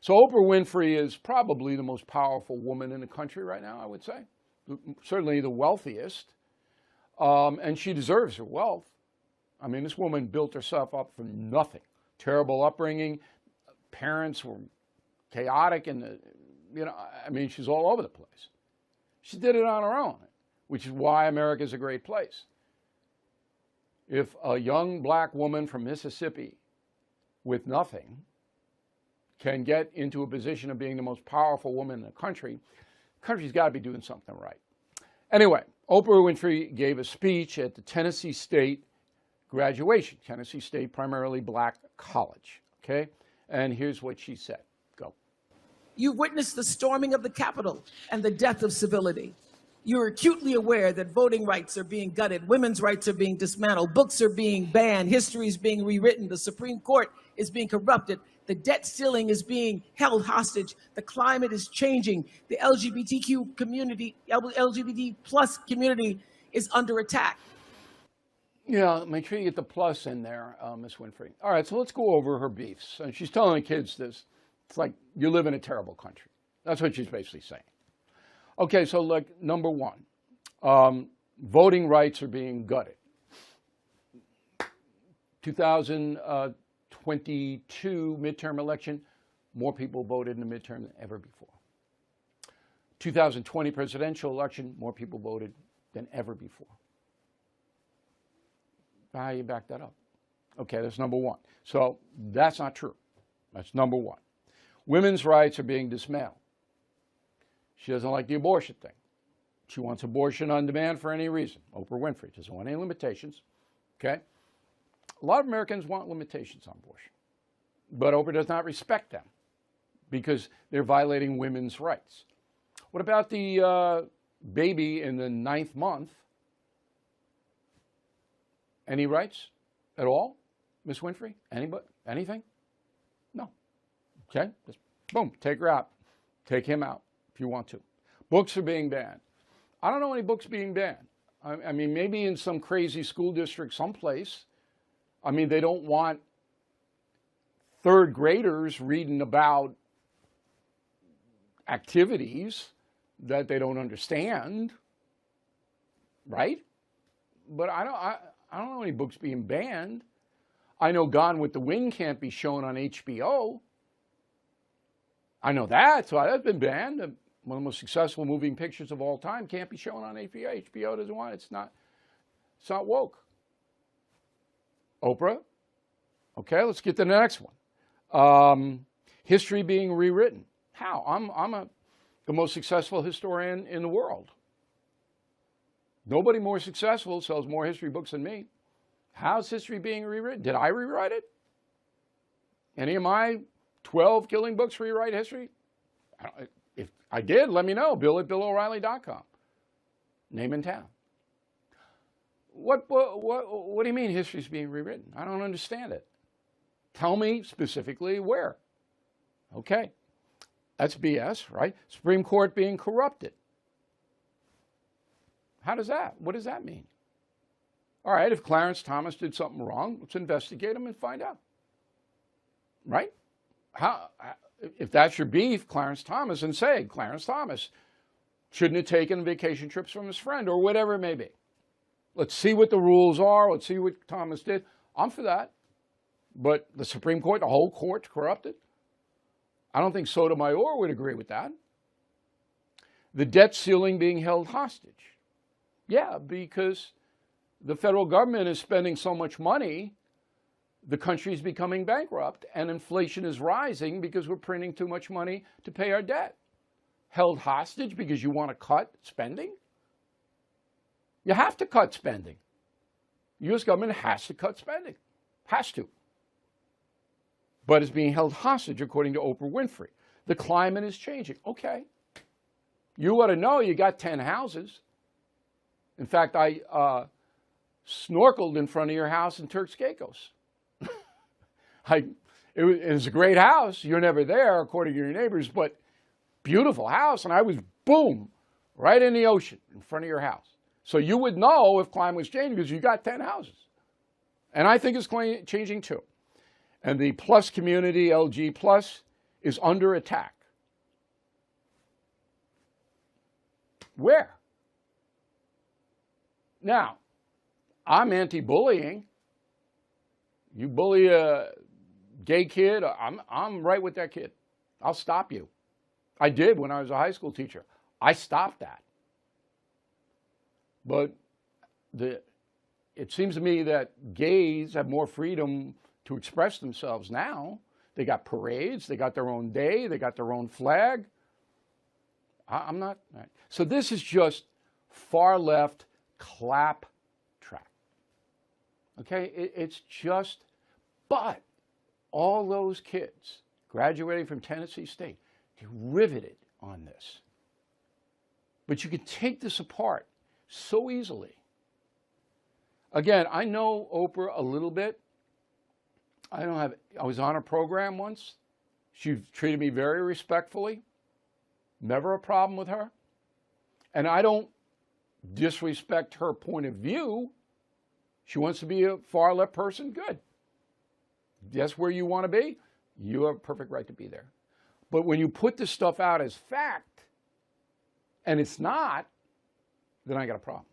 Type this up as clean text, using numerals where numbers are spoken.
So Oprah Winfrey is probably the most powerful woman in the country right now, I would say. Certainly the wealthiest. And she deserves her wealth. I mean, this woman built herself up from nothing. Terrible upbringing. Parents were chaotic, and I mean, she's all over the place. She did it on her own, which is why America is a great place. If a young black woman from Mississippi with nothing can get into a position of being the most powerful woman in the country's got to be doing something right. Anyway, Oprah Winfrey gave a speech at the Tennessee State graduation. Tennessee State, primarily black college, okay? And here's what she said. Go. You've witnessed the storming of the Capitol and the death of civility. You're acutely aware that voting rights are being gutted, women's rights are being dismantled, books are being banned, history is being rewritten, the Supreme Court is being corrupted, the debt ceiling is being held hostage, the climate is changing, the LGBTQ community, LGBT plus community is under attack. Yeah, make sure you get the plus in there, Miss Winfrey. All right, so let's go over her beefs. And she's telling the kids this. It's like, you live in a terrible country. That's what she's basically saying. Okay, so like number one, voting rights are being gutted. 2022 midterm election, more people voted in the midterm than ever before. 2020 presidential election, more people voted than ever before. How do you back that up? Okay, that's number one. So that's not true. That's number one. Women's rights are being dismantled. She doesn't like the abortion thing. She wants abortion on demand for any reason. Oprah Winfrey doesn't want any limitations. Okay? A lot of Americans want limitations on abortion. But Oprah does not respect them because they're violating women's rights. What about the baby in the 9th month? Any rights at all, Miss Winfrey? Anybody? Anything? No. Okay? Just boom, take her out. Take him out if you want to. Books are being banned. I don't know any books being banned. I mean, maybe in some crazy school district someplace. I mean, they don't want third graders reading about activities that they don't understand, right? But I don't know any books being banned. I know Gone with the Wind can't be shown on HBO. I know that, so that's been banned. One of the most successful moving pictures of all time can't be shown on HBO. HBO doesn't want it. It's not woke. Oprah. Okay, let's get to the next one. History being rewritten. How? I'm the most successful historian in the world. Nobody more successful sells more history books than me. How's history being rewritten? Did I rewrite it? Any of my 12 killing books rewrite history? If I did, let me know. Bill at BillO'Reilly.com. Name and town. What do you mean history's being rewritten? I don't understand it. Tell me specifically where. Okay. That's BS, right? Supreme Court being corrupted. How does that? What does that mean? All right, if Clarence Thomas did something wrong, let's investigate him and find out. Right? If that's your beef, Clarence Thomas, and say Clarence Thomas shouldn't have taken vacation trips from his friend or whatever it may be. Let's see what the rules are. Let's see what Thomas did. I'm for that. But the Supreme Court, the whole court's corrupted. I don't think Sotomayor would agree with that. The debt ceiling being held hostage. Yeah, because the federal government is spending so much money, the country is becoming bankrupt, and inflation is rising because we're printing too much money to pay our debt. Held hostage because you want to cut spending? You have to cut spending. The U.S. government has to cut spending. Has to. But it's being held hostage, according to Oprah Winfrey. The climate is changing. Okay. You ought to know you got 10 houses. In fact, I snorkeled in front of your house in Turks Caicos. It was a great house. You're never there, according to your neighbors, but beautiful house. And I was, boom, right in the ocean in front of your house. So you would know if climate was changing because you got 10 houses. And I think it's changing too. And the plus community, LG plus, is under attack. Where? Now, I'm anti-bullying. You bully a gay kid, I'm right with that kid. I'll stop you. I did when I was a high school teacher. I stopped that. But it seems to me that gays have more freedom to express themselves now. They got parades, they got their own day, they got their own flag. I'm not. Right. So this is just far left clap trap. Okay, it's just, but all those kids graduating from Tennessee State, they're riveted on this. But you can take this apart so easily. Again, I know Oprah a little bit. I was on her program once. She treated me very respectfully. Never a problem with her. And I don't disrespect her point of view. She wants to be a far left person, good. That's where you want to be. You have a perfect right to be there. But when you put this stuff out as fact, and it's not, then I got a problem.